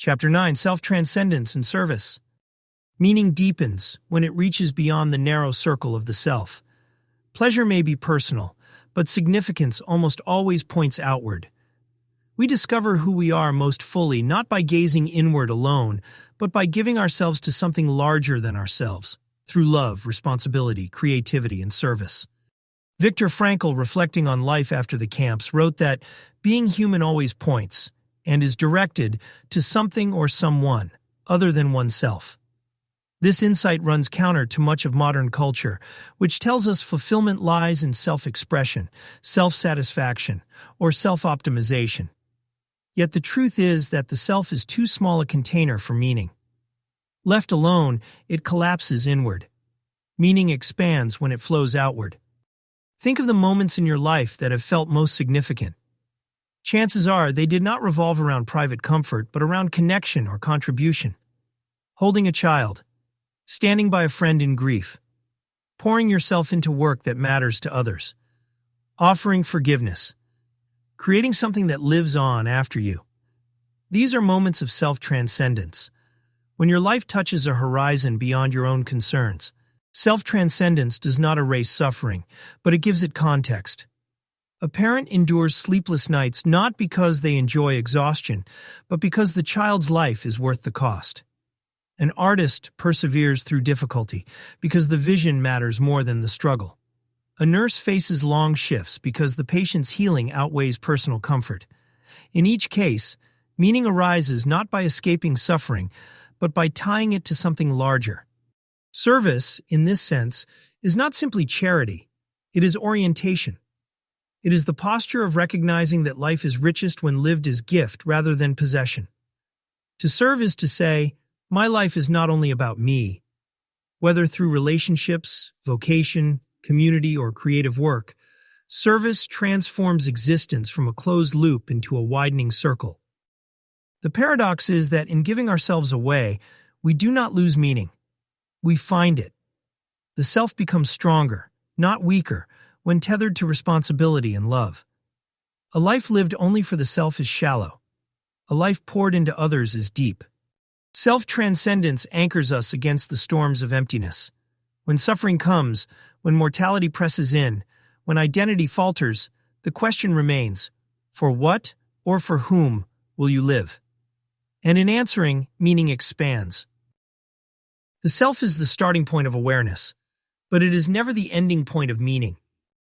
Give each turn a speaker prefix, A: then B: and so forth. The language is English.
A: Chapter 9, Self-Transcendence and Service. Meaning deepens when it reaches beyond the narrow circle of the self. Pleasure may be personal, but significance almost always points outward. We discover who we are most fully not by gazing inward alone, but by giving ourselves to something larger than ourselves, through love, responsibility, creativity, and service. Viktor Frankl, reflecting on life after the camps, wrote that being human always points and is directed to something or someone other than oneself. This insight runs counter to much of modern culture, which tells us fulfillment lies in self-expression, self-satisfaction, or self-optimization. Yet the truth is that the self is too small a container for meaning. Left alone, it collapses inward. Meaning expands when it flows outward. Think of the moments in your life that have felt most significant. Chances are they did not revolve around private comfort, but around connection or contribution. Holding a child, standing by a friend in grief, pouring yourself into work that matters to others, offering forgiveness, creating something that lives on after you. These are moments of self-transcendence, when your life touches a horizon beyond your own concerns. Self-transcendence does not erase suffering, but it gives it context. A parent endures sleepless nights not because they enjoy exhaustion, but because the child's life is worth the cost. An artist perseveres through difficulty because the vision matters more than the struggle. A nurse faces long shifts because the patient's healing outweighs personal comfort. In each case, meaning arises not by escaping suffering, but by tying it to something larger. Service, in this sense, is not simply charity. It is orientation. It is the posture of recognizing that life is richest when lived as gift rather than possession. To serve is to say, my life is not only about me. Whether through relationships, vocation, community, or creative work, service transforms existence from a closed loop into a widening circle. The paradox is that in giving ourselves away, we do not lose meaning. We find it. The self becomes stronger, not weaker, when tethered to responsibility and love. A life lived only for the self is shallow. A life poured into others is deep. Self-transcendence anchors us against the storms of emptiness. When suffering comes, when mortality presses in, when identity falters, the question remains, for what or for whom will you live? And in answering, meaning expands. The self is the starting point of awareness, but it is never the ending point of meaning.